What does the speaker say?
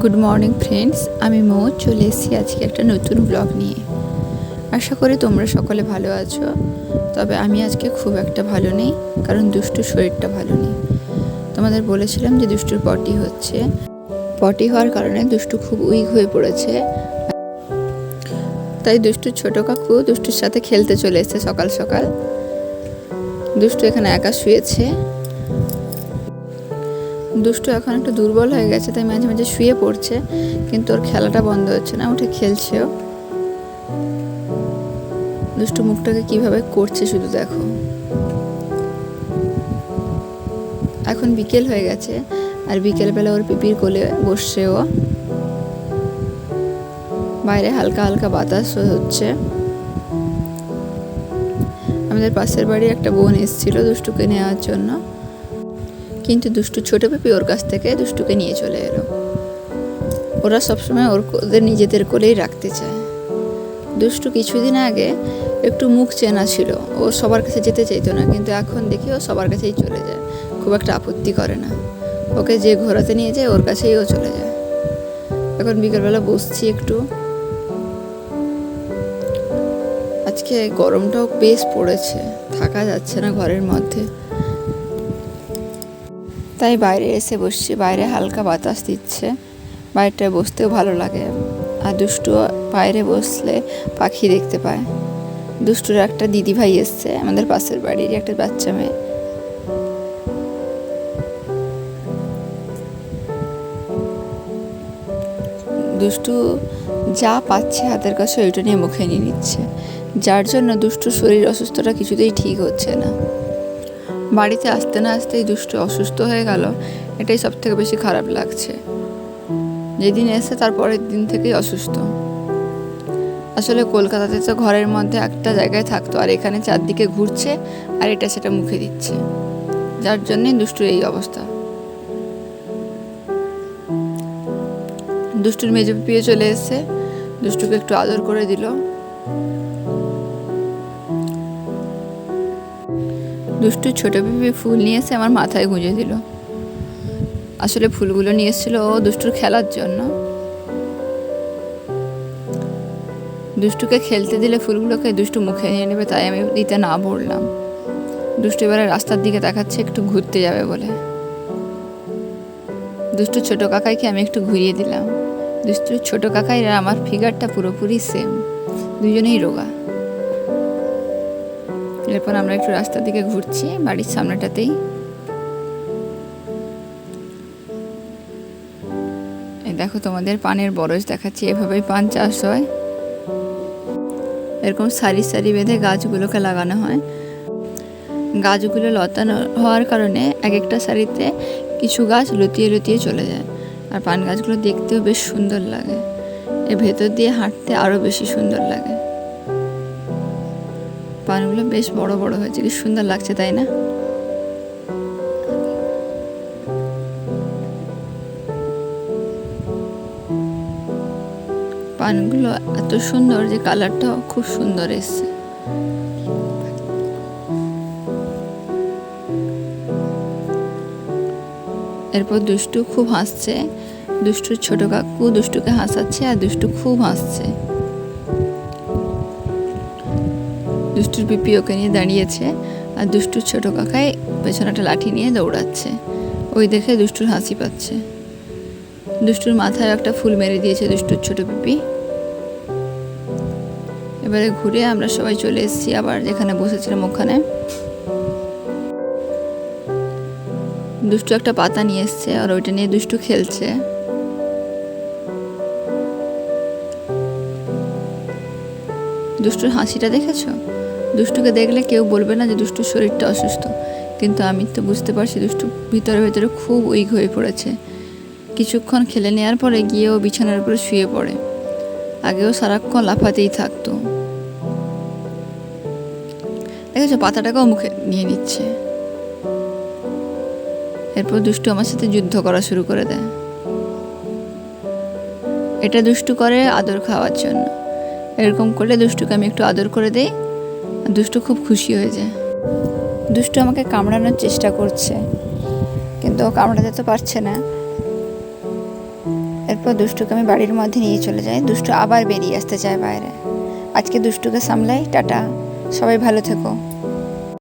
Good morning friends, আমি মো চলে এসেছি আজকে একটা নতুন ব্লগ নিয়ে। আশা করি তোমরা সকলে ভালো আছো। তবে আমি আজকে খুব একটা ভালো নেই, কারণ দুষ্টুর শরীরটা ভালো নেই। তোমাদের বলেছিলাম যে দুষ্টুর পটি হচ্ছে। পটি হওয়ার কারণে দুষ্টু খুব উইক হয়ে পড়েছে। তাই দুষ্টুর ছোটো কাকু দুষ্টুর সাথে খেলতে চলে এসেছে সকাল সকাল। দুষ্টু এখানে একা শুয়েছে। দুষ্টু এখন একটু দুর্বল হয়ে গেছে, তাই মাঝে মাঝে শুয়ে পড়ছে, কিন্তু ওর খেলাটা বন্ধ হচ্ছে না, উঠে খেলছেও। দুষ্টু মুখটাকে কিভাবে করছে শুধু দেখো। এখন বিকেল হয়ে গেছে, আর বিকেলবেলা ওর পিপির কোলে বসছে ও। বাইরে হালকা হালকা বাতাস হচ্ছে। আমাদের পাশের বাড়ি একটা বোন এসেছিল দুষ্টুকে নেওয়ার জন্য, কিন্তু দুষ্টু ছোট পিপি ওর কাছ থেকে দুষ্টুকে নিয়ে চলে এলো। ওরা সবসময় ওদের নিজেদের কোলেই রাখতে চায়। দুষ্টু কিছুদিন আগে একটু মুখ চেনা ছিল, ও সবার কাছে যেতে চাইতো না, কিন্তু এখন দেখি ও সবার কাছেই চলে যায়, খুব একটা আপত্তি করে না। ওকে যে ঘোরাতে নিয়ে যায় ওর কাছেই ও চলে যায়। এখন বিকেলবেলা বসছি একটু। আজকে গরমটাও বেশ পড়েছে, থাকা যাচ্ছে না ঘরের মধ্যে, তাই বাইরে এসে বসছি। বাইরে হালকা বাতাস দিচ্ছে, বাইরেটায় বসতেও ভালো লাগে। আর দুষ্টু বাইরে বসলে পাখি দেখতে পায়। দুষ্টুর একটা দিদি ভাই এসছে, আমাদের পাশের বাড়ির একটা বাচ্চা মেয়ে। দুষ্টু যা পাচ্ছে হাতের কাছে ওইটা নিয়ে মুখে নিয়ে নিচ্ছে, যার জন্য দুষ্টুর শরীর অসুস্থটা কিছুতেই ঠিক হচ্ছে না। বাড়িতে আসতে না আসতেই দুষ্টু অসুস্থ হয়ে গেল, এটাই সব থেকে বেশি খারাপ লাগছে। যেদিন এসে তার পরের দিন থেকেই অসুস্থ। আসলে কলকাতাতে তো ঘরের মধ্যে একটা জায়গায় থাকতো, আর এখানে চারদিকে ঘুরছে আর এটা সেটা মুখে দিচ্ছে, যার জন্যই দুষ্টুর এই অবস্থা। দুষ্টুর মেজো পিপিও চলে এসছে, দুষ্টুকে একটু আদর করে দিল। দুষ্টুর ছোট পিপি ফুল নিয়ে এসে আমার মাথায় গুঁজে দিল। আসলে ফুলগুলো নিয়ে এসেছিল ও দুষ্টুর খেলার জন্য। দুষ্টুকে খেলতে দিলে ফুলগুলোকে দুষ্টু মুখে নিয়ে নেবে, তাই আমি দিতে না বললাম। দুষ্টু এবারে রাস্তার দিকে তাকাচ্ছে একটু ঘুরতে যাবে বলে। দুষ্টুর ছোটো কাকাইকে আমি একটু ঘুরিয়ে দিলাম। দুষ্টুর ছোটো কাকাইরা আমার ফিগারটা পুরোপুরি সেম, দুজনেই রোগা। এরপর আমরা একটু রাস্তার দিকে ঘুরছি, বাড়ির সামনেটাতেই। এই দেখো তোমাদের পানের বরজ দেখাচ্ছি, এভাবেই পান চাষ হয়। এরকম সারি সারি বেঁধে গাছগুলোকে লাগানো হয়। গাছগুলো লতানো হওয়ার কারণে এক একটা সারিতে কিছু গাছ লতিয়ে লতিয়ে চলে যায়, আর পান গাছগুলো দেখতেও বেশ সুন্দর লাগে। এর ভেতর দিয়ে হাঁটতে আরও বেশি সুন্দর লাগে। পানগুলো বেশ বড় বড় হয়েছে, কি সুন্দর লাগছে তাই না? পানগুলো এত সুন্দর যে কালারটাও খুব সুন্দর এসছে। এরপর দুষ্টু খুব হাসছে। দুষ্টুর ছোট কাকু দুষ্টুকে হাসাচ্ছে, আর দুষ্টু খুব হাসছে। দুষ্টুর পিপি ওকে নিয়ে দাঁড়িয়েছে, আর দুষ্টুর ছোট কাকাই পেছনে একটা লাঠি নিয়ে দৌড়াচ্ছে। ওই দেখে দুষ্টুর হাসি পাচ্ছে। দুষ্টুর মাথায় একটা ফুল মেরে দিয়েছে দুষ্টুর ছোট পিপি। এবারে ঘুরে আমরা সবাই চলে এসেছি আবার যেখানে বসেছিলাম ওখানে। দুষ্টু একটা পাতা নিয়ে এসছে, আর ওইটা নিয়ে দুষ্টু খেলছে। দুষ্টুর হাসিটা দেখেছো? দুষ্টুকে দেখলে কেউ বলবে না যে দুষ্টুর শরীরটা অসুস্থ, কিন্তু আমি তো বুঝতে পারছি দুষ্টু ভিতরে ভিতরে খুব উইক হয়ে পড়েছে। কিছুক্ষণ খেলে নেওয়ার পরে গিয়ে ও বিছানার উপরে শুয়ে পড়ে। আগেও সারাক্ষণ লাফাতেই থাকতো। দেখেছো, পাতাটাকেও মুখে নিয়ে নিচ্ছে। এরপর দুষ্টু আমার সাথে যুদ্ধ করা শুরু করে দেয়। এটা দুষ্টু করে আদর খাওয়ার জন্য। এরকম করলে দুষ্টুকে আমি একটু আদর করে দেই, আর দুষ্টু খুব খুশি হয়ে যায়। দুষ্টু আমাকে কামড়ানোর চেষ্টা করছে, কিন্তু ও কামড়াতে তো পারছে না। এরপর দুষ্টুকে আমি বাড়ির মধ্যে নিয়ে চলে যাই। দুষ্টু আবার বেরিয়ে আসতে চায় বাইরে। আজকে দুষ্টুকে সামলাই। টাটা, সবাই ভালো থেকো।